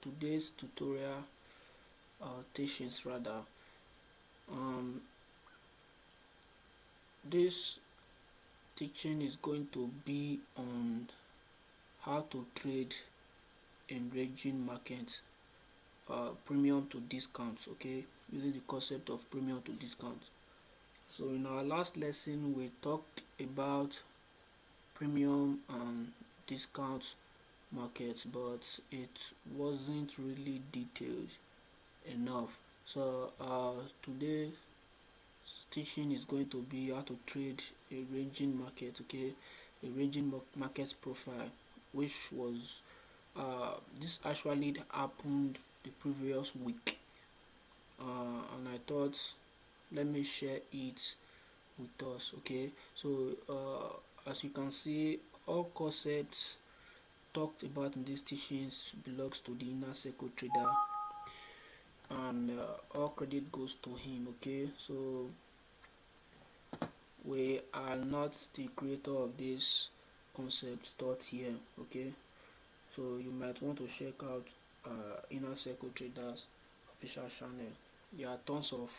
Today's tutorial teachings rather, this teaching is going to be on how to trade in ranging markets, premium to discounts, okay, using the concept of premium to discount. So in our last lesson we talked about premium and discount markets, but it wasn't really detailed enough. So today's teaching is going to be how to trade a ranging market, okay, a ranging market profile, which was this actually happened the previous week, and I thought let me share it with us. Okay, so as you can see, all concepts talked about in these teachings belongs to the inner circle trader, and all credit goes to him. Okay, so we are not the creator of this concept taught here. Okay, so you might want to check out inner circle traders official channel. There are tons of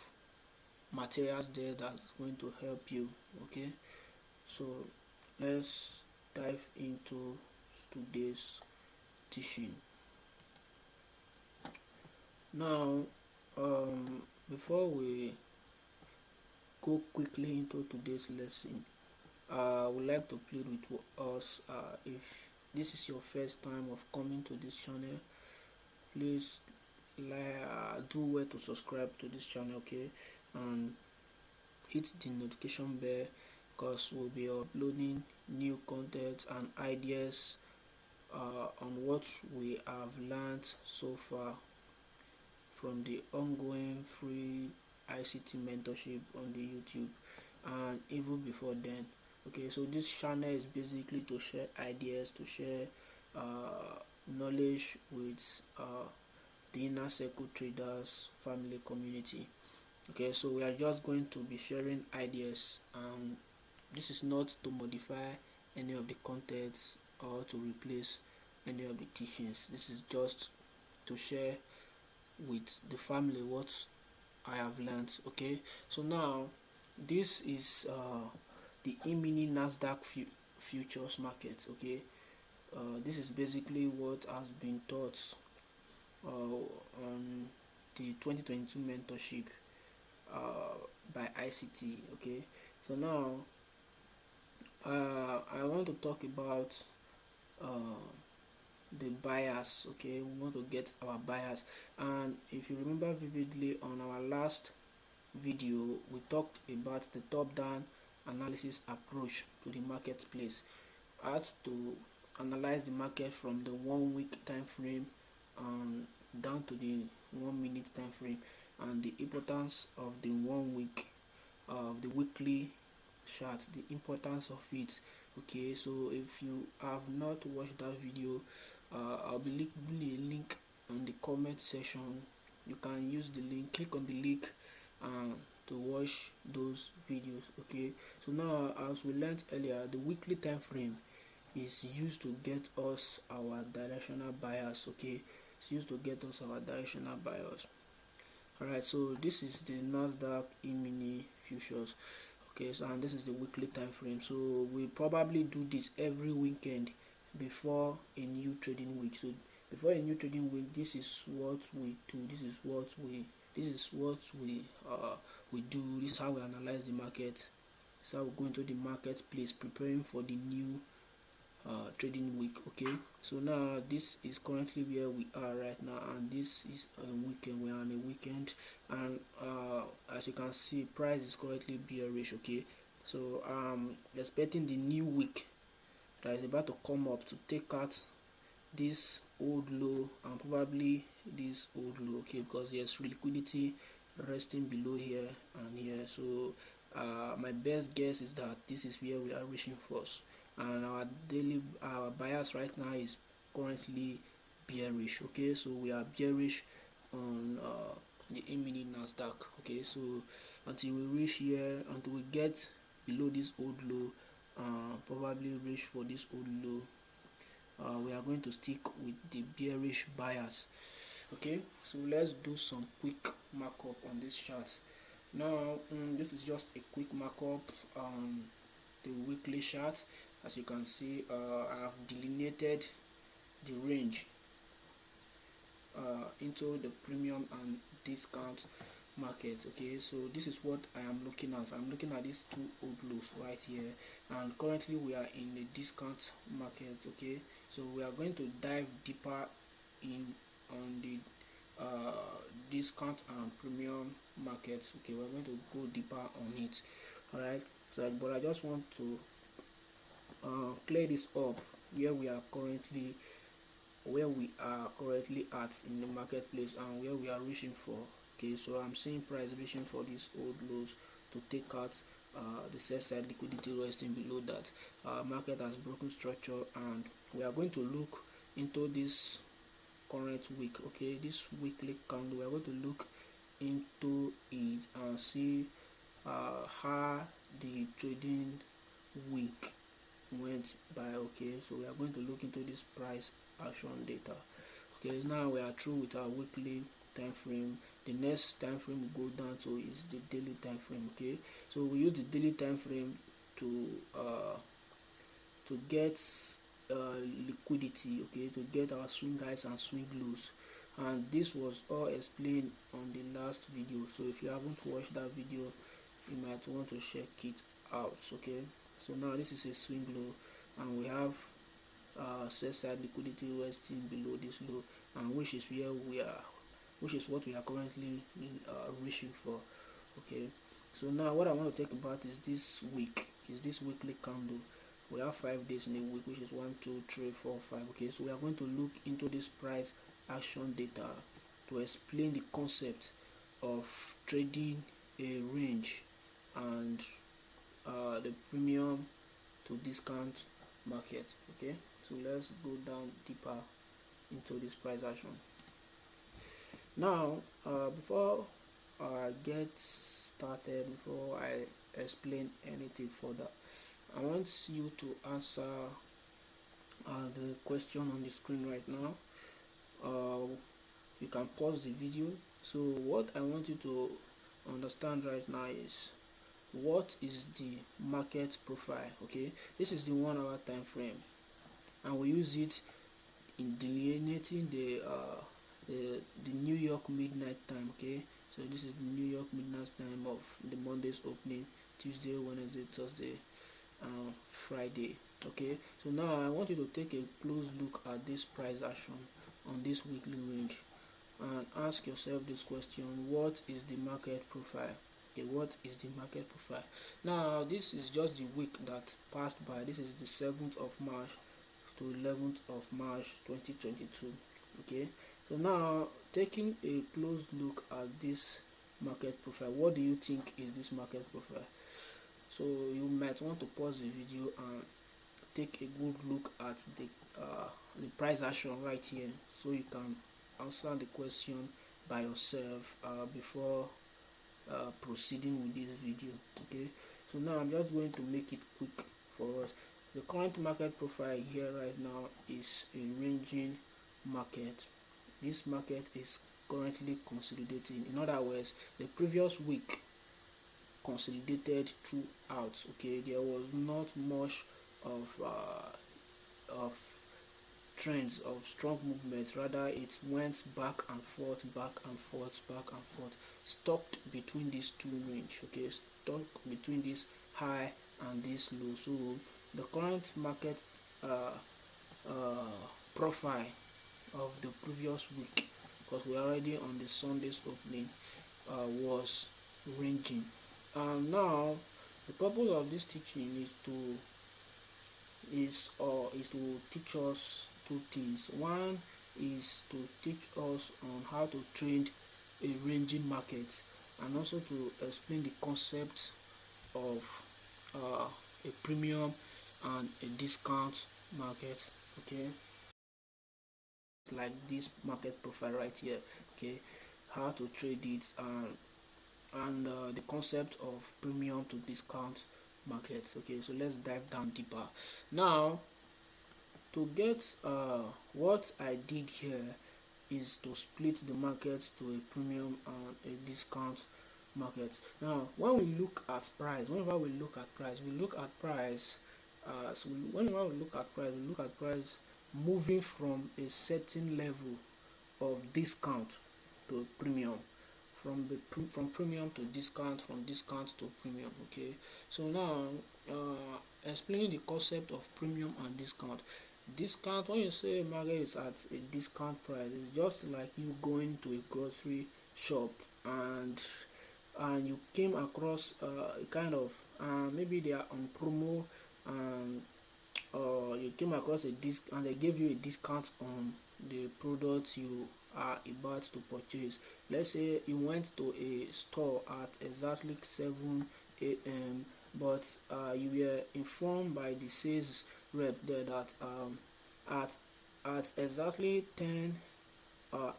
materials there that's going to help you. Okay, so let's dive into today's teaching. Now before we go quickly into today's lesson, I would like to plead with us, if this is your first time of coming to this channel, please do well to subscribe to this channel, okay, and hit the notification bell, because we'll be uploading new content and ideas on what we have learned so far from the ongoing free ICT mentorship on the YouTube, and even before then. Okay, so this channel is basically to share ideas, to share knowledge with the inner circle traders family community. Okay, so we are just going to be sharing ideas, and this is not to modify any of the contents or to replace any of the teachings. This is just to share with the family what I have learned. Okay, so now this is the E-mini Nasdaq futures market. Okay, this is basically what has been taught on the 2022 mentorship by ICT. Okay, so now I want to talk about the bias. Okay, we want to get our bias, and if you remember vividly, on our last video we talked about the top-down analysis approach to the marketplace. I had to analyze the market from the 1 week time frame down to the 1 minute time frame, and the importance of the 1 week of the weekly chart, the importance of it. Okay, so if you have not watched that video, I'll be leaving a link on the comment section. You can use the link, click on the link to watch those videos. Okay, so now, as we learned earlier, the weekly time frame is used to get us our directional bias. Okay, it's used to get us our directional bias. Alright, so this is the Nasdaq E-mini futures. Okay, so and this is the weekly time frame. So we probably do this every weekend before a new trading week. So before a new trading week, this is what we do. This is what we do. This is how we analyze the market. This is how we go into the marketplace preparing for the new trading week. Okay, so now this is currently where we are right now, and this is a weekend. We are on a weekend, and as you can see, price is currently bearish. Okay, so expecting the new week that is about to come up to take out this old low and probably this old low. Okay, because there's liquidity resting below here and here. So my best guess is that this is where we are reaching first, and our bias right now is currently bearish. Okay, so we are bearish on the E-mini Nasdaq. Okay, so until we reach here, until we get below this old low, probably reach for this old low, we are going to stick with the bearish bias. Okay, so let's do some quick markup on this chart. Now this is just a quick markup on the weekly chart. As you can see, I have delineated the range into the premium and discount market. Okay, so this is what I am looking at. I'm looking at these two old lows right here, and currently we are in the discount market. Okay, so we are going to dive deeper in on the discount and premium markets. Okay, we're going to go deeper on it. All right, so but I just want to clear this up where we are currently at in the marketplace and where we are reaching for. Okay, so I'm seeing price reaching for these old lows to take out the sell side liquidity resting below that. Market has broken structure, and we are going to look into this current week. Okay, this weekly candle, we are going to look into it and see how the trading week went by. Okay, so we are going to look into this price action data. Okay, now we are through with our weekly time frame. The next time frame we go down to is the daily time frame. Okay, so we use the daily time frame to get liquidity. Okay, to get our swing highs and swing lows, and this was all explained on the last video. So if you haven't watched that video, you might want to check it out. Okay, so now this is a swing low, and we have sell side liquidity resting below this low, and which is what we are currently reaching for. Okay, so now what I want to talk about is this weekly candle. We have 5 days in a week, which is 1 2 3 4 5. Okay, so we are going to look into this price action data to explain the concept of trading a range and the premium to discount market. Okay, so let's go down deeper into this price action. Now before I get started, before I explain anything further, I want you to answer the question on the screen right now. You can pause the video. So what I want you to understand right now is, what is the market profile? Okay, this is the 1 hour time frame, and we use it in delineating the New York midnight time. Okay, so this is the New York midnight time of the Monday's opening: Tuesday, Wednesday, Thursday, Friday. Okay, so now I want you to take a close look at this price action on this weekly range and ask yourself this question: what is the market profile? Okay, what is the market profile? Now this is just the week that passed by. This is the 7th of March to 11th of March 2022. Okay, so now taking a close look at this market profile, what do you think is this market profile? So you might want to pause the video and take a good look at the price action right here, so you can answer the question by yourself before proceeding with this video. Okay, so now I'm just going to make it quick for us. The current market profile here right now is a ranging market. This market is currently consolidating. In other words, the previous week consolidated throughout. Okay, there was not much of trends of strong movement. Rather, it went back and forth, stuck between these two range. Okay, stuck between this high and this low. So the current market profile of the previous week, because we're already on the Sunday's opening, was ranging. And now the purpose of this teaching is to teach us two things. One is to teach us on how to trade a ranging market, and also to explain the concept of a premium and a discount market. Okay, like this market profile right here. Okay, how to trade it, and the concept of premium to discount market. Okay, so let's dive down deeper now. To get what I did here is to split the market to a premium and a discount market. Now when we look at price, whenever we look at price, we look at price whenever we look at price, we look at price moving from a certain level of discount to premium, from premium to discount, from discount to premium. Okay, so now explaining the concept of premium and discount. Discount, when you say market is at a discount price, it's just like you going to a grocery shop and you came across a kind of maybe they are on promo, and you came across a disc and they gave you a discount on the product you are about to purchase. Let's say you went to a store at exactly 7 a.m. but you were informed by the sales rep there that at exactly 10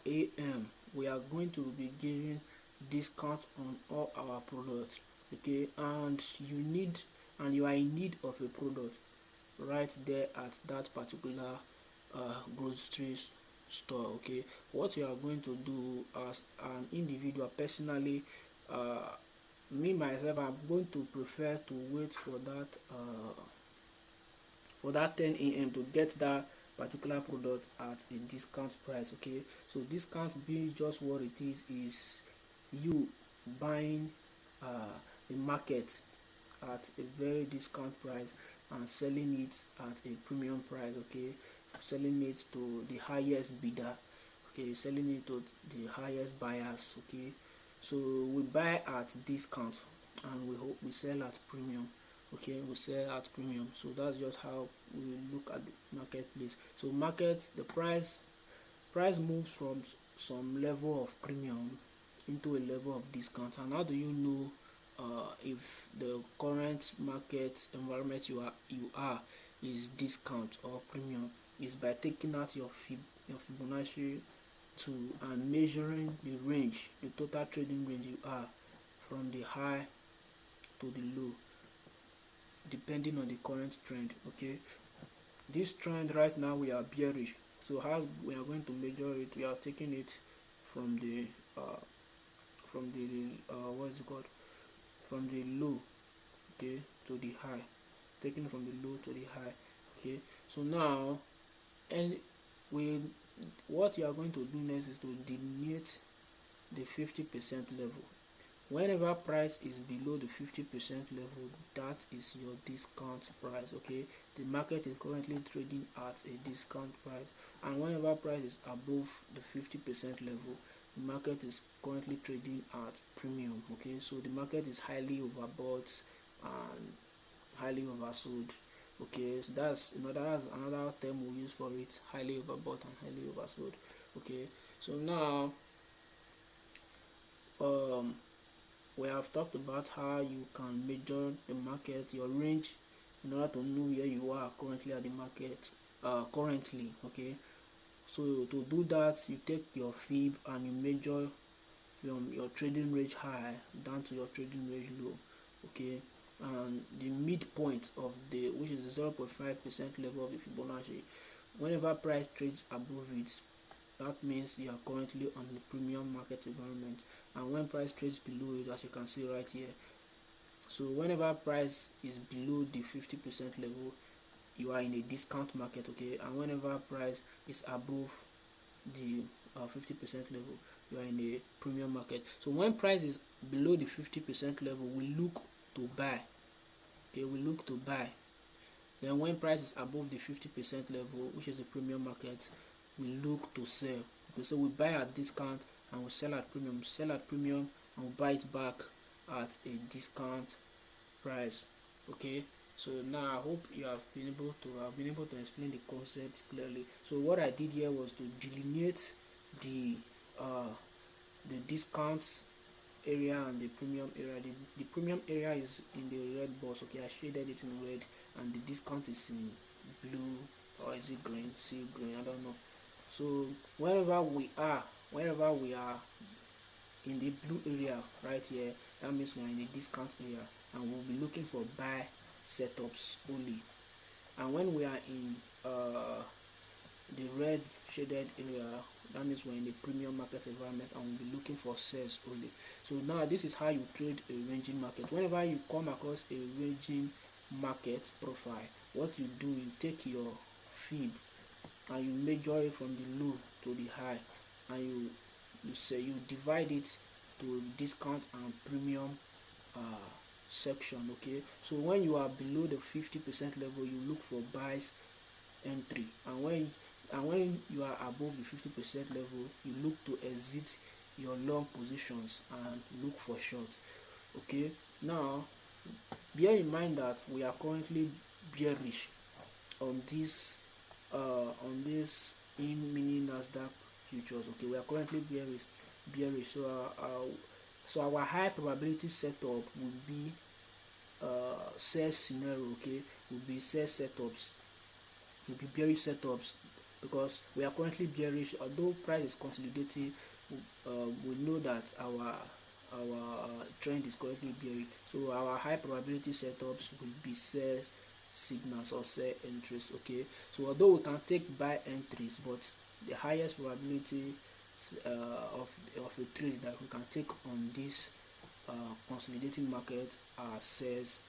a.m. we are going to be giving discount on all our products. Okay, and you are in need of a product right there at that particular grocery store. Okay, what you are going to do as an individual, personally, me myself, I'm going to prefer to wait for that 10 a.m. to get that particular product at a discount price. Okay, so discount being just what it is you buying the market at a very discount price and selling it at a premium price. Okay, selling it to the highest bidder. Okay, selling it to the highest buyers. Okay, so we buy at discount and we sell at premium. Okay, we sell at premium. So that's just how we look at the marketplace. So market, the price moves from some level of premium into a level of discount. And how do you know if the current market environment you are is discount or premium? Is by taking out your Fibonacci tool and measuring the range, the total trading range you are, from the high to the low, depending on the current trend. Okay, this trend right now we are bearish, so how we are going to measure it? We are taking it from the what is it called, from the low, okay, to the high, taking from the low to the high. Okay, so now, and what you are going to do next is to delineate the 50% level. Whenever price is below the 50% level, that is your discount price. Okay, the market is currently trading at a discount price, and whenever price is above the 50% level, the market is currently trading at premium. Okay, so the market is highly overbought and highly oversold. Okay, so that's another term we use for it: highly overbought and highly oversold. Okay, so now we have talked about how you can measure the market, your range, in order to know where you are currently at the market currently. Okay, so to do that, you take your fib and you measure from your trading range high down to your trading range low. Okay, and the midpoint of the, which is the 0.5% level of the Fibonacci, whenever price trades above it, that means you are currently on the premium market environment. And when price trades below it, as you can see right here, so whenever price is below the 50% level, you are in a discount market. Okay, and whenever price is above the 50% level, you are in a premium market. So when price is below the 50% level, we look to buy. Okay, we look to buy. Then when price is above the 50% level, which is the premium market, we look to sell. Okay, so we buy at discount and we sell at premium. Sell at premium and we buy it back at a discount price. Okay, so now I hope you have been able to explain the concept clearly. So what I did here was to delineate the discounts area and the premium area. The premium area is in the red box. Okay, I shaded it in red, and the discount is in blue, or is it green? See, green, I don't know. So wherever we are in the blue area right here, that means we are in the discount area, and we'll be looking for buy setups only. And when we are in the red shaded area, that means we're in the premium market environment and we'll be looking for sales only. So now this is how you trade a ranging market. Whenever you come across a ranging market profile, what you do, you take your fib and you measure it from the low to the high, and you divide it to discount and premium uh, section. Okay, so when you are below the 50% level, you look for buys entry, and when you are above the 50% level, you look to exit your long positions and look for short. Okay, now bear in mind that we are currently bearish on this mini Nasdaq futures. Okay, we are currently bearish. So our high probability setup would be sales scenario. Okay, would be sales setups, will be bearish setups, because we are currently bearish. Although price is consolidating, we know that our trend is currently bearish. So our high probability setups will be sell signals or sell entries. Okay, so although we can take buy entries, but the highest probability of a trade that we can take on this consolidating market are sales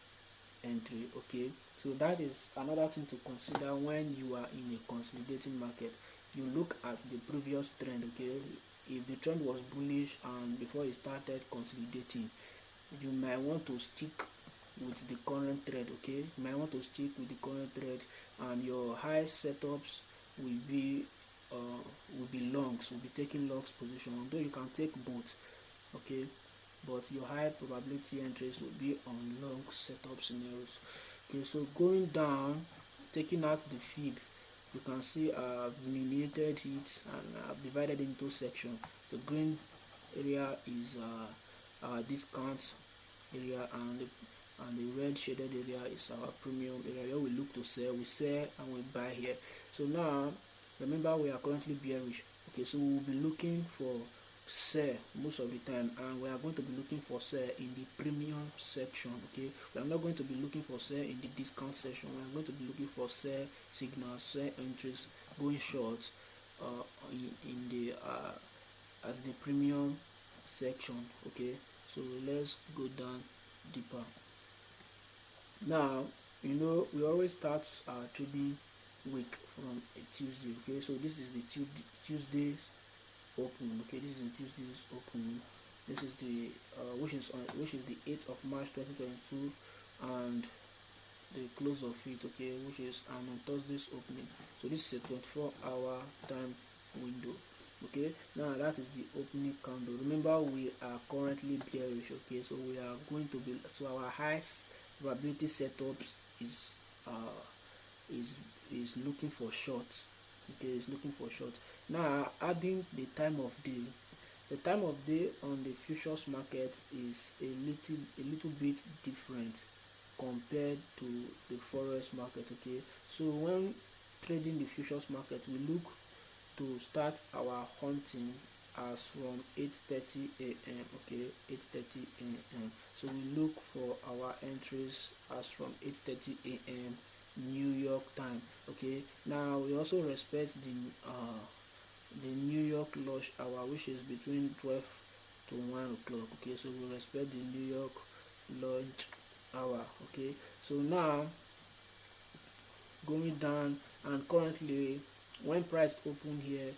entry. Okay, so that is another thing to consider when you are in a consolidating market. You look at the previous trend. Okay, if the trend was bullish and before it started consolidating, you might want to stick with the current trend. Okay, you might want to stick with the current trend, and your high setups will be longs, will be taking longs position, although you can take both. Okay, but your high probability entries will be on long setup scenarios. Okay, so going down, taking out the fib, you can see I've eliminated it and I've divided into sections. The green area is discount area, and the red shaded area is our premium area where we look to sell. We sell and we buy here. So now remember, we are currently bearish. Okay, so we will be looking for sell most of the time, and we are going to be looking for sell in the premium section. Okay, we are not going to be looking for sell in the discount section. We are going to be looking for sell signals, sell entries, going short in the as the premium section. Okay, so let's go down deeper. Now, we always start trading week from a Tuesday. Okay, so this is the Tuesday's open. Okay, this is the Tuesday's open. This is the which is the 8th of March 2022, and the close of it. Okay, which is on Thursday's opening. So this is a 24-hour time window. Okay, now that is the opening candle. Remember, we are currently bearish. Okay, so we are going to be, so our highest probability setups is looking for short. Okay, it's looking for short. Now adding the time of day, the time of day on the futures market is a little bit different compared to the forex market. Okay, so when trading the futures market, we look to start our hunting as from 8:30 a.m. Okay, 8:30 a.m. So we look for our entries as from 8:30 a.m. New York time. Okay, now we also respect the New York lunch hour, which is between 12 to 1 o'clock. Okay, so we respect the New York lunch hour. Okay, so now going down, and currently when price opened here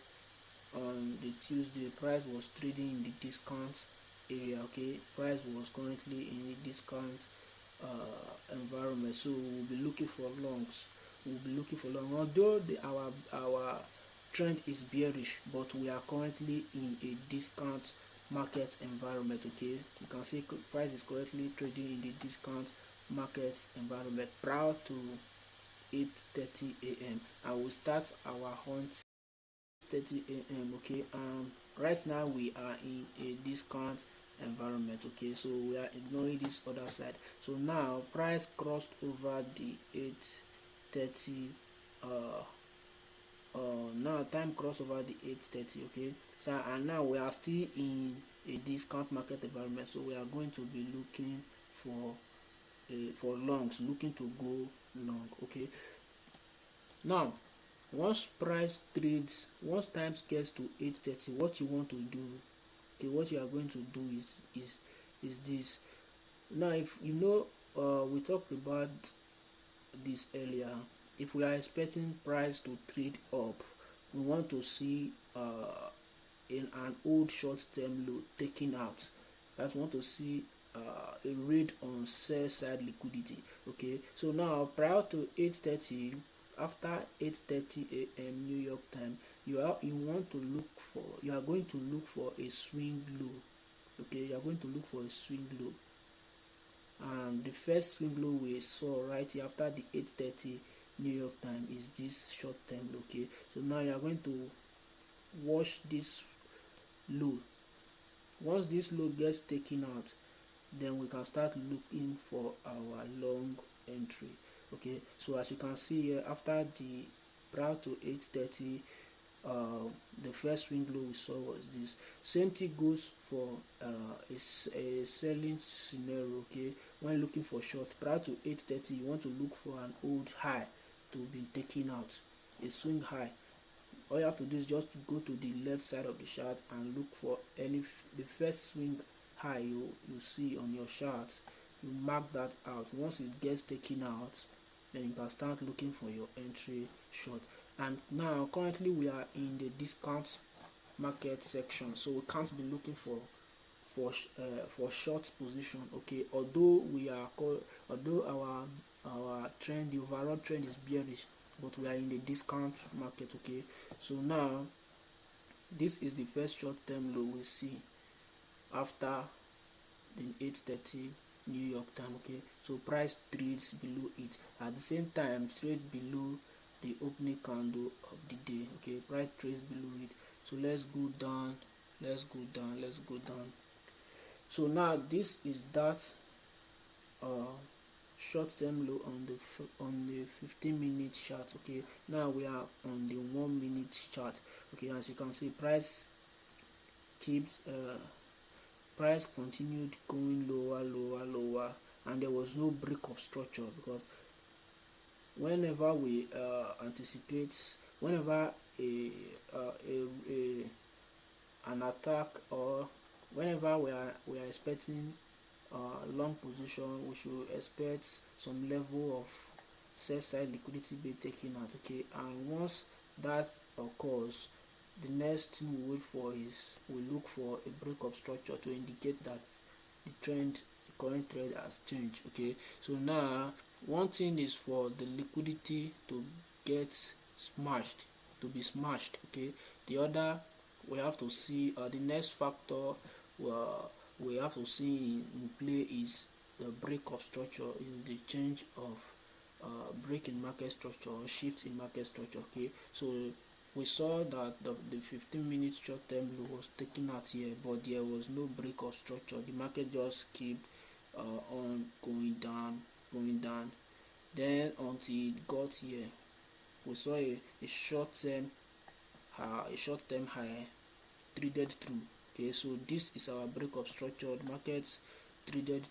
on the Tuesday, price was trading in the discount area. Okay, price was currently in the discount environment, so we'll be looking for longs. Although our trend is bearish, but we are currently in a discount market environment. Okay, you can see price is currently trading in the discount market environment prior to 8:30 a.m. and we'll start our hunt 30 a.m. Okay, right now we are in a discount environment. Okay, so we are ignoring this other side. So now price crossed over the 8:30 now time crossed over the 8:30. Okay, so and now we are still in a discount market environment, so we are going to be looking for for longs, looking to go long. Okay, now once times gets to 8:30, what you want to do, okay, what you are going to do is this. Now, if you know, we talked about this earlier. If we are expecting price to trade up, we want to see in an old short-term low taken out. That's want to see a read on sell side liquidity. Okay, so now prior to 8:30, after 8:30 a.m. New York time, you are going to look for a swing low. Okay, you are going to look for a swing low, and the first swing low we saw right here after the 8:30 New York time is this short term low. Okay, so now you are going to watch this low. Once this low gets taken out, then we can start looking for our long entry. Okay, so as you can see here, after the prior to 8:30, the first swing low we saw was this. Same thing goes for a selling scenario. Okay, when looking for short prior to 8:30, you want to look for an old high to be taken out, a swing high. All you have to do is just go to the left side of the chart and look for the first swing high you see on your chart. You mark that out. Once it gets taken out, then you can start looking for your entry short. And now currently we are in the discount market section, so we can't be looking for short position. Okay, although our trend, the overall trend is bearish, but we are in the discount market. Okay, so now this is the first short term low we see after the 8:30 New York time. Okay, so price trades below it, at the same time trades below the opening candle of the day. Okay, price trades below it. So let's go down. So now this is that short-term low on the 15-minute chart. Okay, now we are on the 1-minute chart. Okay, as you can see, price continued going lower, and there was no break of structure, because whenever we whenever an attack, or whenever we are expecting long position, we should expect some level of sell side liquidity be taken out. Okay, and once that occurs, the next thing we wait for is we look for a break of structure to indicate that the current trend has changed. Okay, so now one thing is for the liquidity to be smashed. Okay, the other, we have to see the next factor we have to see in play is the break of structure, in the change of break in market structure or shift in market structure. Okay, so we saw that the 15-minute short term low was taken out here, but there was no break of structure. The market just kept on going down, then until it got here. We saw a short-term high traded through. Okay, so this is our break of structure. The market traded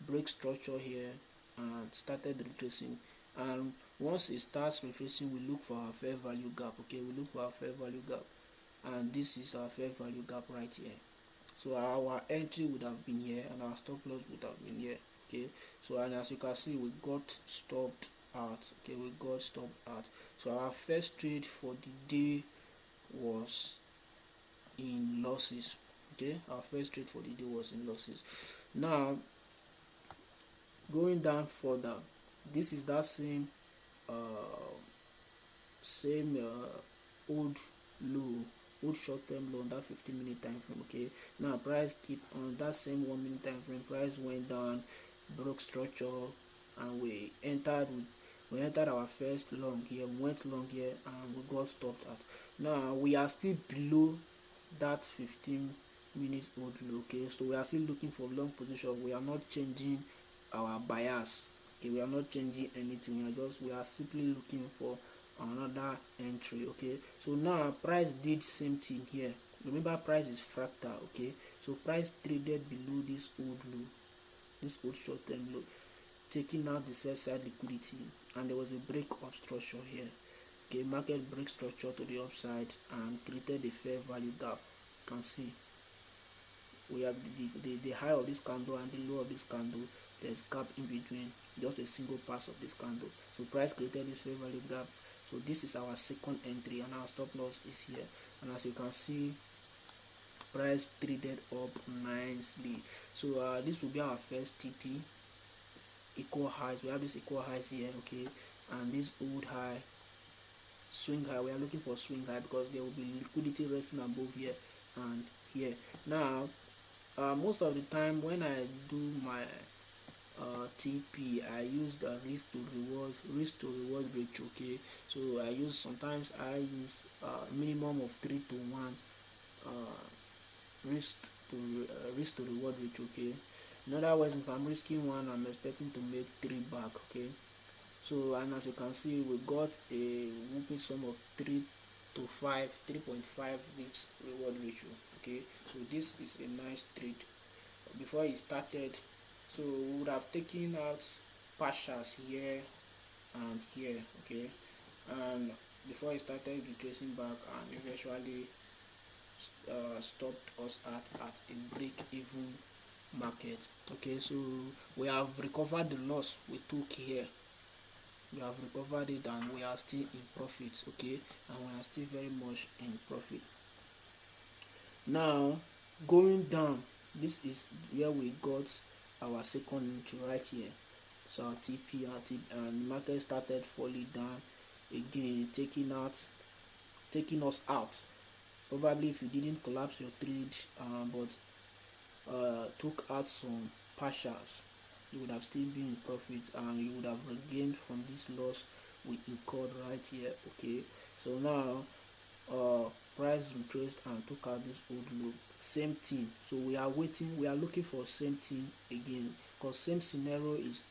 break structure here and started retracing, and once it starts retracing, we look for our fair value gap. Okay, we look for our fair value gap, and this is our fair value gap right here. So our entry would have been here and our stop loss would have been here. Okay, so, and as you can see, we got stopped out. Okay, we got stopped out. So our first trade for the day was in losses. Okay, our first trade for the day was in losses. Now going down further, this is that same old short-term low on that 15-minute time frame. Okay, now price keep on that same 1-minute time frame. Price went down, broke structure, and we entered our first long here. We went long here and we got stopped at. Now we are still below that 15-minute old low. Okay, so we are still looking for long position. We are not changing our bias. Okay, we are not changing anything. We are simply looking for another entry. Okay, so now price did same thing here. Remember, price is fractal. Okay, so price traded below this old low, this old short-term low. taking out the sell side liquidity, and there was a break of structure here. Okay, market break structure to the upside and created a fair value gap. You can see we have the high of this candle and the low of this candle. There's gap in between, just a single pass of this candle. So price created this fair value gap. So this is our second entry, and our stop loss is here. And as you can see, price traded up nicely. So this will be our first TP. Equal highs, we have this equal highs here, okay, and this old high, swing high. We are looking for swing high because there will be liquidity resting above here and here. Now most of the time when I do my TP, I use the risk to reward ratio. Okay, so sometimes I use minimum of 3 to 1 risk to reward ratio. Okay, in other words, if I'm risking 1, I'm expecting to make 3 back. Okay, so and as you can see, we got a whooping sum of 3 to 5, 3.5 risk reward ratio. Okay, so this is a nice trade. Before it started, so we would have taken out partials here and here. Okay, and before it started retracing back and eventually stopped us at a break-even market. Okay, so we have recovered the loss we took here. We have recovered it and we are still in profit. Okay, and we are still very much in profit. Now going down, this is where we got our second entry right here. So our TP and the market started falling down again, taking us out. Probably if you didn't collapse your trade but took out some partials, you would have still been in profit and you would have regained from this loss we incurred right here. Okay, so now price retraced and took out this old low, same thing. So we are looking for same thing again, because same scenario is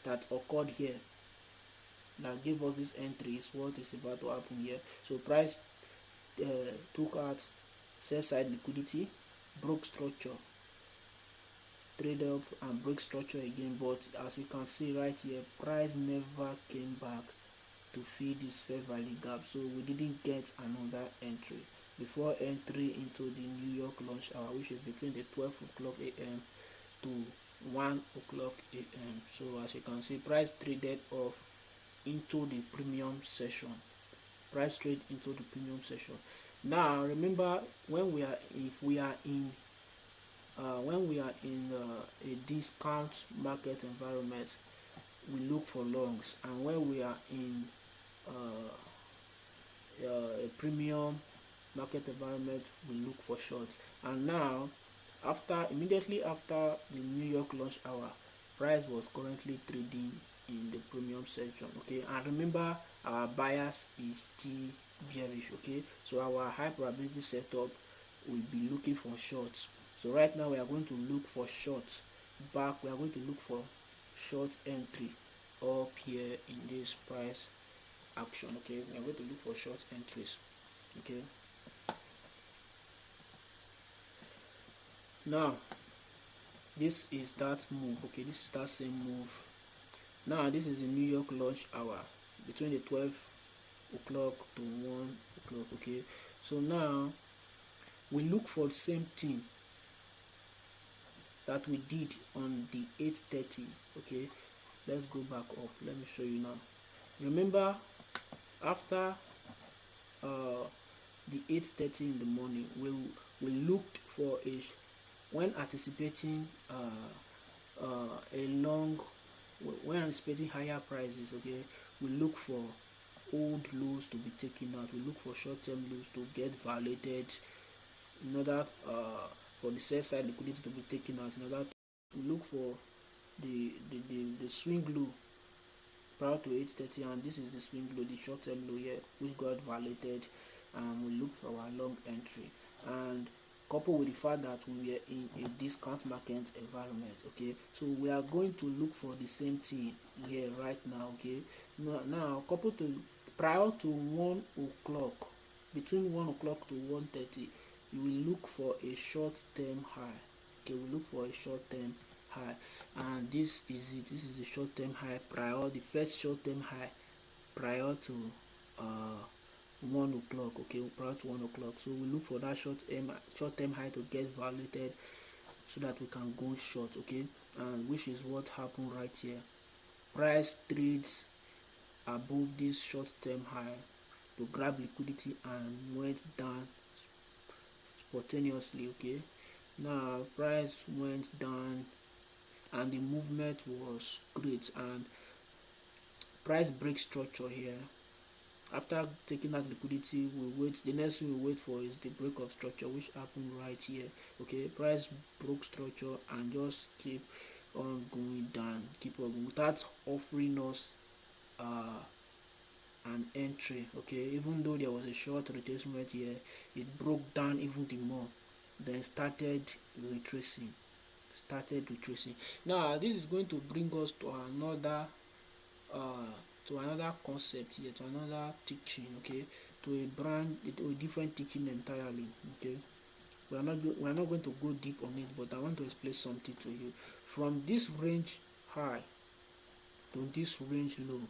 that occurred here that gave us this entry is what is about to happen here. So price took out sell side liquidity, broke structure, trade up and break structure again, but as you can see right here, price never came back to fill this fair value gap, so we didn't get another entry before entry into the New York launch hour, which is between the 12 o'clock a.m. to 1 o'clock a.m. So as you can see, price traded off into the premium session. Price trade into the premium session. Now remember, when we are in a discount market environment, we look for longs, and when we are in a premium market environment, we look for shorts. And now immediately after the New York launch hour, price was currently trading in the premium section. Okay, and remember, our bias is still bearish. Okay, so our high probability setup will be looking for shorts. So right now we are going to look for shorts back. We are going to look for short entry up here in this price action. Okay, we are going to look for short entries. Okay, now this is that move. Okay, this is that same move. Now this is the New York launch hour between the 12 o'clock to 1 o'clock. Okay, so now we look for the same thing that we did on the 8:30. Okay, let's go back up. Let me show you now. Remember, after the 8:30 in the morning, we looked for when anticipating a long, when anticipating higher prices. Okay, we look for old lows to be taken out. We look for short-term lows to get violated in order for the sell side liquidity to be taken out, in order to look for the swing low prior to 8:30, and this is the swing low, the short-term low here, which got violated, and we look for our long entry. And coupled with the fact that we were in a discount market environment, okay, so we are going to look for the same thing here right now. Okay, now coupled to prior to 1 o'clock, between 1 o'clock to 1:30, you will look for a short-term high. Okay, we look for a short-term high, and this is it. This is the short-term high prior, the first short-term high prior to 1 o'clock. Okay, prior to 1 o'clock. So we look for that short-term high to get violated so that we can go short. Okay, and which is what happened right here. Price trades above this short-term high to grab liquidity and went down spontaneously. Okay, now price went down and the movement was great, and price break structure here. After taking that liquidity, we wait. The next thing we wait for is the break of structure, which happened right here. Okay, price broke structure and just keep on going down, keep on going without offering us an entry. Okay, even though there was a short retracement here, it broke down even the more, then started retracing. Now this is going to bring us to another concept here, to another teaching. Okay, to a different teaching entirely. Okay, we are not going to go deep on it, but I want to explain something to you. From this range high to this range low,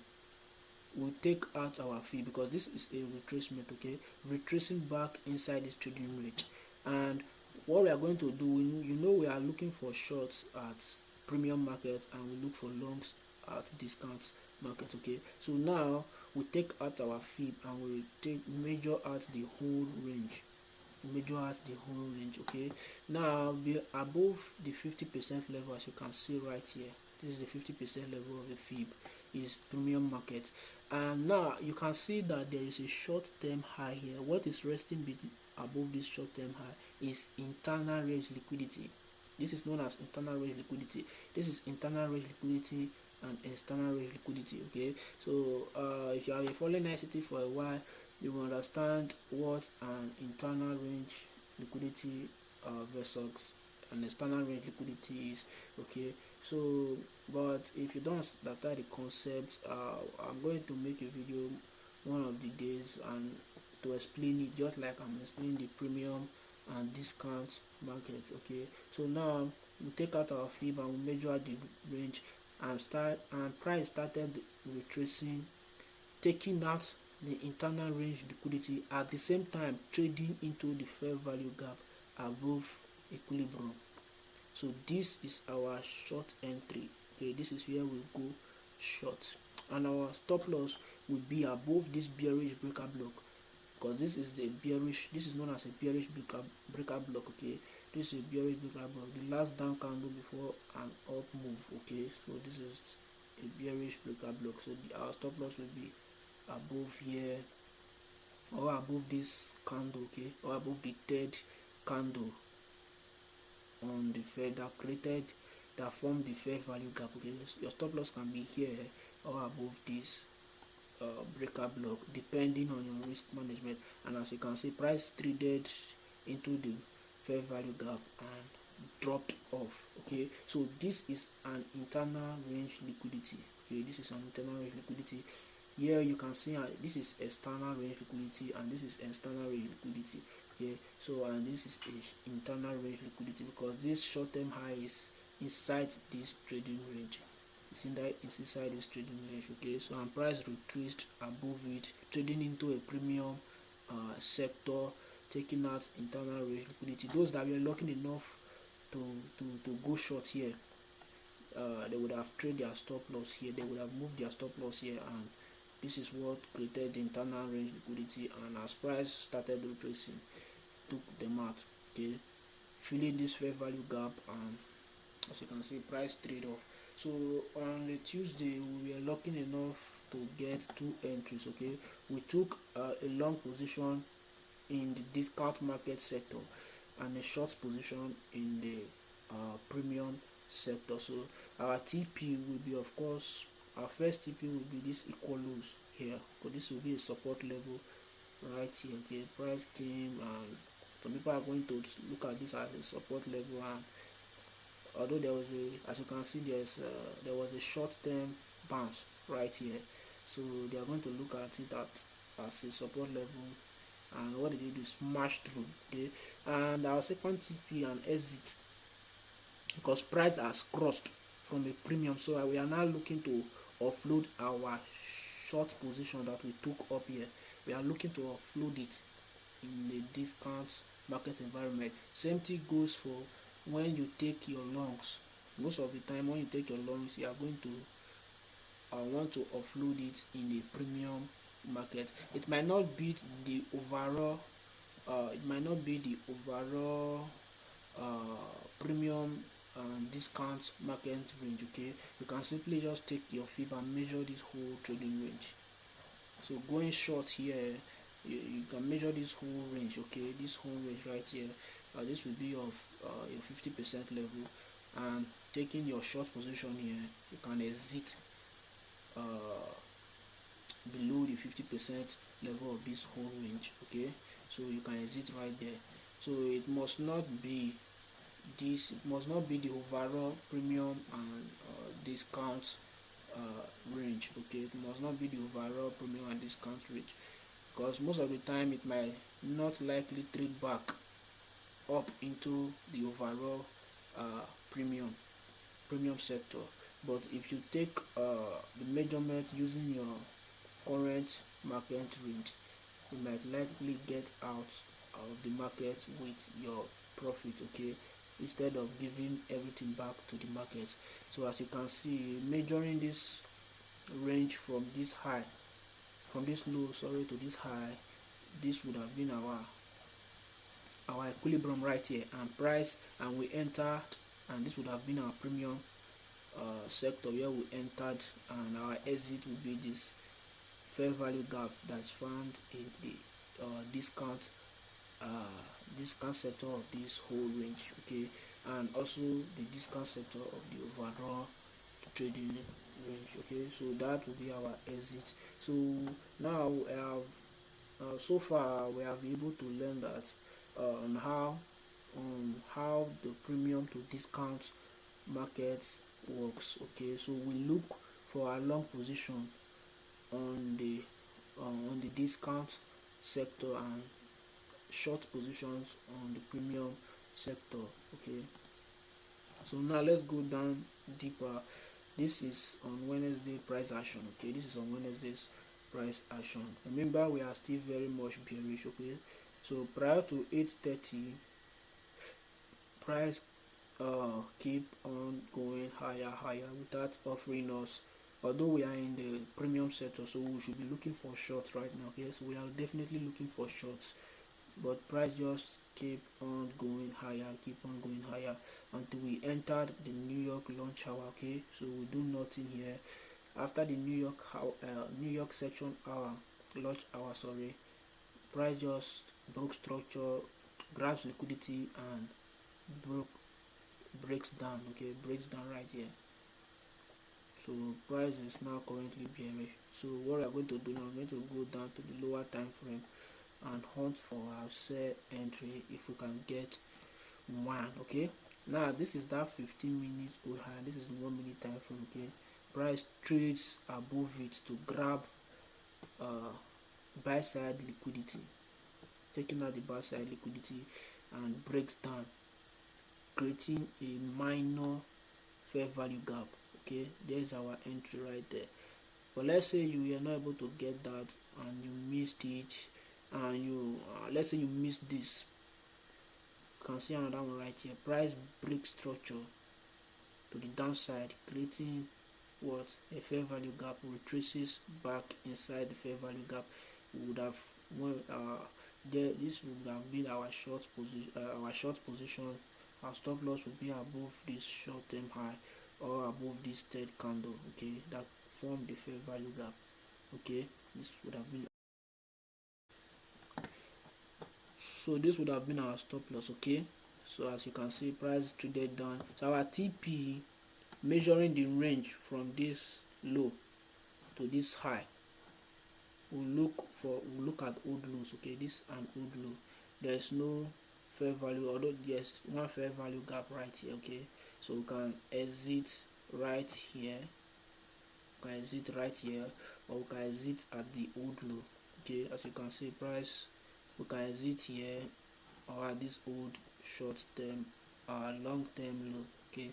we'll take out our fee because this is a retracement. Okay, retracing back inside this trading range, and what we are going to do, we are looking for shorts at premium market and we look for longs at discount market. Okay, so now we take out our fib and we measure out the whole range. Okay, now be above the 50% level, as you can see right here. This is the 50% level of the fib, is premium market, and now you can see that there is a short-term high here. What is resting above this short-term high is internal range liquidity. This is known as internal range liquidity. This is internal range liquidity and external range liquidity. Okay, so if you have been following ICT for a while, you will understand what an internal range liquidity versus an external range liquidity is. Okay, so but if you don't understand the concept, I'm going to make a video one of the days and to explain it, just like I'm explaining the premium and discount market. Okay, so now we take out our fib and we measure the range, and price started retracing, taking out the internal range liquidity, at the same time trading into the fair value gap above equilibrium. So this is our short entry. Okay, this is where we go short, and our stop loss will be above this bearish breaker block, because this is known as a bearish breaker block. Okay, this is a bearish breaker block, the last down candle before an up move. Okay, so this is a bearish breaker block, so our stop loss will be above here, or above this candle. Okay, or above the third candle on the fair that formed the fair value gap. Okay, your stop loss can be here or above this breaker block, depending on your risk management. And as you can see, price traded into the fair value gap and dropped off. Okay, so this is an internal range liquidity. Okay, this is an internal range liquidity. Here you can see this is external range liquidity and this is external range liquidity. Okay, so and this is internal range liquidity because this short-term high is inside this trading range. It's inside this trading range. Okay, so and price retraced above it, trading into a premium sector, taking out internal range liquidity. Those that were lucky enough to go short here, they would have traded their stop loss here, they would have moved their stop loss here, and this is what created the internal range liquidity. And as price started retracing, took them out. Okay, filling this fair value gap, and as you can see, price trade off. So on the Tuesday, we were lucky enough to get 2 entries. Okay, we took a long position in the discount market sector and a short position in the premium sector. So our TP will be, of course, our first TP will be this equal lows here, because this will be a support level right here. Okay, price came, and some people are going to look at this as a support level, and although there was as you can see, there was a short-term bounce right here, so they are going to look at it as a support level. And what did they do? Smash through. Okay, and our second TP and exit because price has crossed from a premium. So we are now looking to offload our short position that we took up here. We are looking to offload it in the discount market environment. Same thing goes for when you take your longs. Most of the time when you take your longs, you are going to want to offload it in the premium market. It might not be the overall premium discount market range. Okay, you can simply just take your fib and measure this whole trading range. So going short here, you can measure this whole range. Okay, this whole range right here, this will be of your 50% level, and taking your short position here, you can exit below the 50% level of this whole range. Okay, so you can exit right there. So it must not be the overall premium and discount range. Okay, it must not be the overall premium and discount range, because most of the time it might not likely trade back up into the overall uh, premium sector. But if you take the measurement using your current market range, you might likely get out of the market with your profit. Okay, instead of giving everything back to the market. So as you can see, measuring this range from this low, to this high, this would have been our equilibrium right here, and we entered, and this would have been our premium sector where we entered, and our exit will be this fair value gap that's found in the discount sector of this whole range. Okay, and also the discount sector of the overall trading range. Okay, so that will be our exit. So now so far we have been able to learn that on how the premium to discount markets works. Okay, so we look for a long position on the discount sector and short positions on the premium sector. Okay, so now let's go down deeper. This is on Wednesday price action. Okay, this is on Wednesday's price action. Remember, we are still very much bearish. Okay, so prior to 8:30, price keep on going higher without offering us, although we are in the premium sector, so we should be looking for shorts right now. Okay, so we are definitely looking for shorts, but price just keep on going higher until we entered the New York launch hour. Okay, so we do nothing here. After the New York section hour, launch hour, price just broke structure, grabs liquidity, and breaks down. Okay, breaks down right here. So price is now currently bearish. So what we are going to do now, we're going to go down to the lower time frame and hunt for our sell entry if we can get one. Okay, now this is that 15 minutes old high, this is the 1 minute time frame. Okay, price trades above it to grab buy side liquidity, taking out the buy side liquidity, and breaks down, creating a minor fair value gap. Okay, there's our entry right there. But let's say you are not able to get that and you missed it, and you let's say you missed this. You can see another one right here. Price break structure to the downside, creating what? A fair value gap, retraces back inside the fair value gap. We would have this would have been our short position. Our stop loss would be above this short term high or above this third candle. Okay, that form the fair value gap. Okay, this would have been our stop loss. Okay, so as you can see, price traded down. So our TP, measuring the range from this low to this high, we'll look at old lows. Okay, this is an old low. There is no fair value, although there's one fair value gap right here. Okay, so we can exit right here, or we can exit at the old low. Okay, as you can see, price, we can exit here or at this old short term long term low. okay,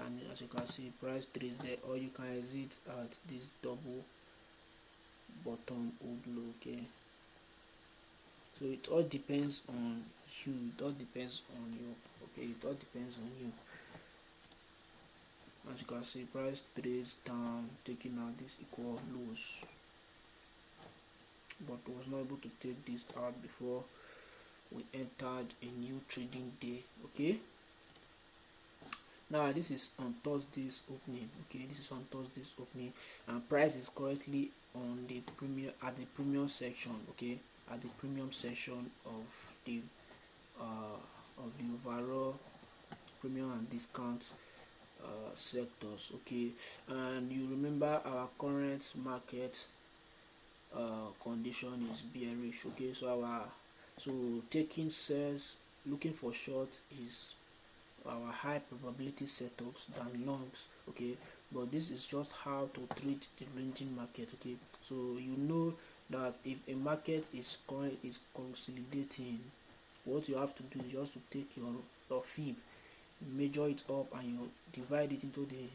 and as you can see, price trades there, or you can exit at this double bottom old low. Okay, so it all depends on you, it all depends on you. Okay, it all depends on you. As you can see, price trades down, taking out this equal lows, but was not able to take this out before we entered a new trading day. Okay, now this is on Thursday's opening. Okay, this is on Thursday's opening, and price is currently on the premium, at the premium section. Okay, at the premium section of the overall premium and discount sectors. Okay, and you remember our current market condition is bearish. Okay, so taking sells, looking for short is our high probability setups than longs. Okay, but this is just how to treat the ranging market. Okay, so you know that if a market is consolidating, what you have to do is just to take your fib, measure it up, and you divide it into the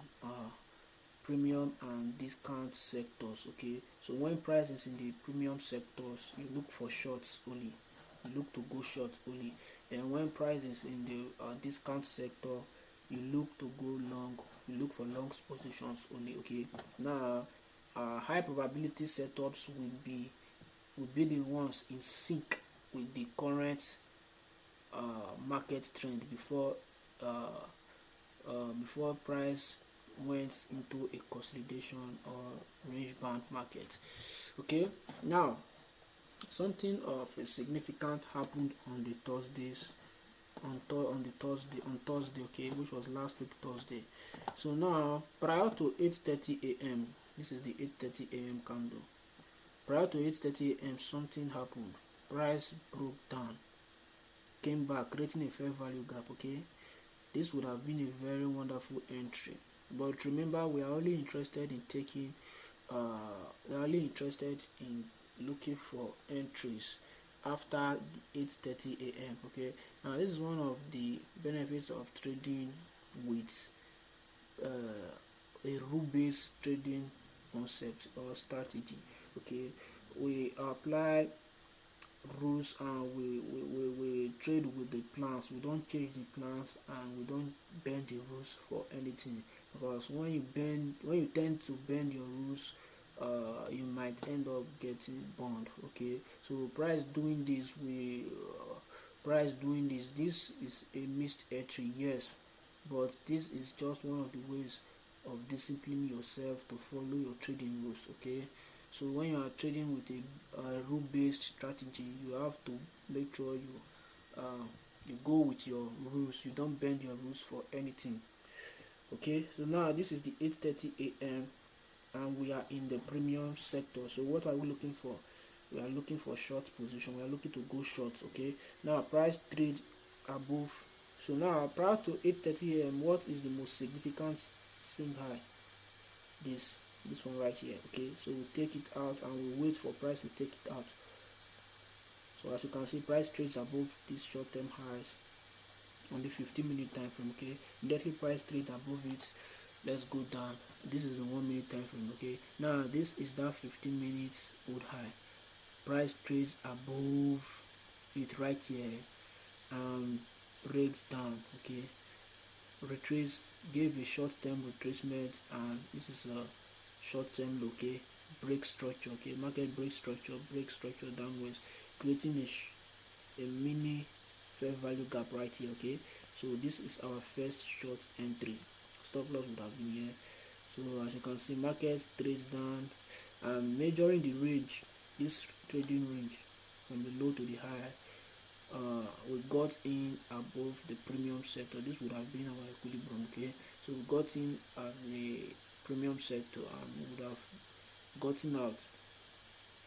premium and discount sectors. Okay, so when price is in the premium sectors, you look for shorts only, you look to go short only. Then when price is in the discount sector, you look to go long, you look for long positions only. Okay, now high probability setups will be the ones in sync with the current market trend before price went into a consolidation or range bound market. Okay, now something of a significant happened on the Thursdays, on Thursday, okay, which was last week Thursday. So now, prior to 8:30 a.m., this is the 8:30 a.m. candle. Prior to 8:30 a.m., something happened. Price broke down, came back, creating a fair value gap. Okay, this would have been a very wonderful entry, but remember, we are only interested in taking we are only interested in looking for entries after 8:30 a.m. Okay, now this is one of the benefits of trading with a rule-based trading concept or strategy. Okay, we apply rules and we trade with the plans. We don't change the plans, and we don't bend the rules for anything, because when you tend to bend your rules, you might end up getting burned. Okay, so price doing this is a missed entry, yes, but this is just one of the ways of disciplining yourself to follow your trading rules. Okay, so when you are trading with a rule-based strategy, you have to make sure you go with your rules, you don't bend your rules for anything. Okay, so now this is the 8:30 a.m. and we are in the premium sector. So what are we looking for? We are looking for short position, we are looking to go short. Okay, now price trade above. So now prior to 8:30 a.m, what is the most significant swing high? This one right here. Okay, so we take it out and we wait for price to take it out. So as you can see, price trades above these short-term highs on the 15-minute time frame. Okay, immediately price trades above it. Let's go down. This is the 1-minute time frame. Okay, now this is that 15 minutes old high. Price trades above it right here and breaks down. Okay, retrace, gave a short-term retracement, and this is a short-term low. Okay, break structure. Okay, market break structure downwards, creating a mini fair value gap right here. Okay, so this is our first short entry. Stop loss would have been here. So as you can see, market trades down and measuring the range, this trading range from the low to the high. We got in above the premium sector. This would have been our equilibrium. Okay, so we got in at the premium sector and we would have gotten out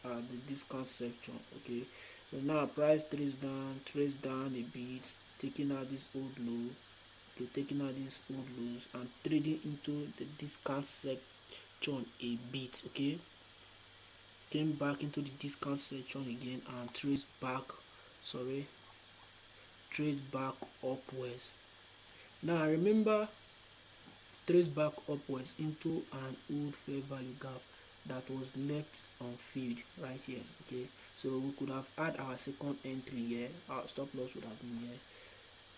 at the discount section. Okay, so now price trades down a bit, taking out this old low. Okay, taking out these old lows and trading into the discount section a bit. Okay, came back into the discount section again and trades back upwards. Now remember, trace back upwards into an old fair value gap that was left unfilled right here. Okay, so we could have had our second entry here, our stop loss would have been here,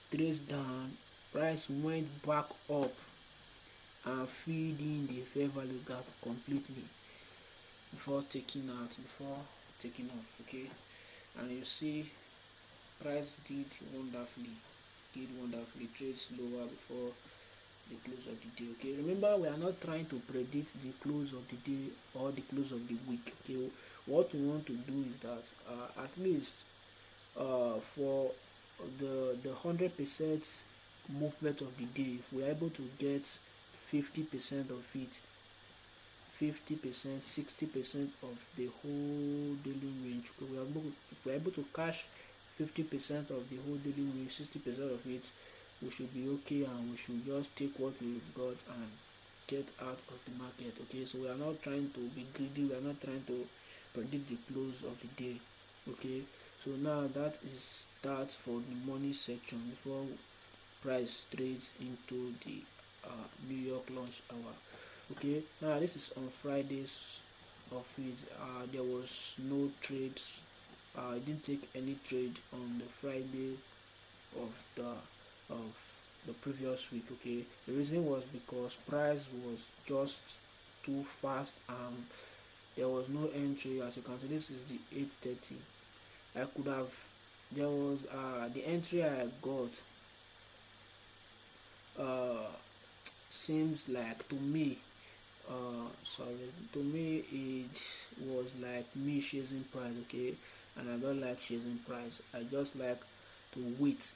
trace down, price went back up and filled in the fair value gap completely before taking off. Okay, and you see price did wonderfully, trades lower before the close of the day. Okay, remember, we are not trying to predict the close of the day or the close of the week. Okay, what we want to do is that at least for the 100% movement of the day, if we are able to get 50% of it, 50%, 60% of the whole daily range. Okay, if we're able to cash 50% of the whole daily range, 60% of it, we should be okay, and we should just take what we've got and get out of the market. Okay, so we are not trying to be greedy, we are not trying to predict the close of the day. Okay, so now that is that for the money section before price trades into the New York launch hour. Okay, now this is on Fridays of it. There was no trades. I didn't take any trade on the Friday of the previous week. Okay, the reason was because price was just too fast and there was no entry. As you can see, this is the 8:30. I could have, there was the entry I got seems like, to me, to me it was like me chasing price. Okay, and I don't like chasing price. I just like to wait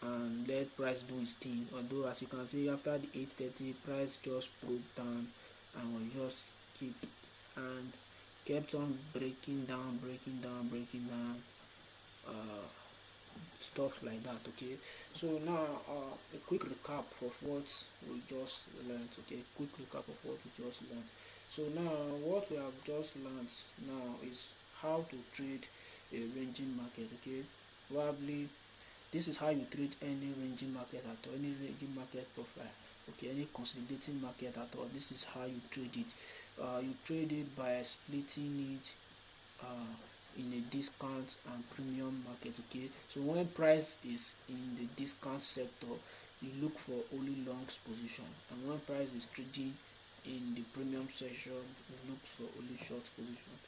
and let price do its thing. Although, as you can see, after the 8:30, price just broke down and was just kept on breaking down, uh, stuff like that. Okay, so now a quick recap of what we just learned. Okay, quick recap of what we just learned. So now what we have just learned now is how to trade a ranging market. Okay, probably this is how you trade any ranging market at all, any ranging market profile. Okay, any consolidating market at all, this is how you trade it. You trade it by splitting it uh, in a discount and premium market. Okay, so when price is in the discount sector, you look for only longs position, and when price is trading in the premium section, you look for only short position.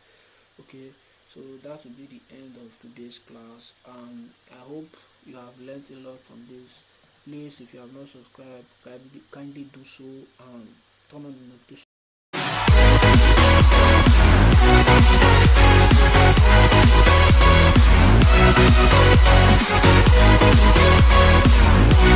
Okay, so that will be the end of today's class, and I hope you have learned a lot from this. Please, if you have not subscribed, kindly do so and turn on the notification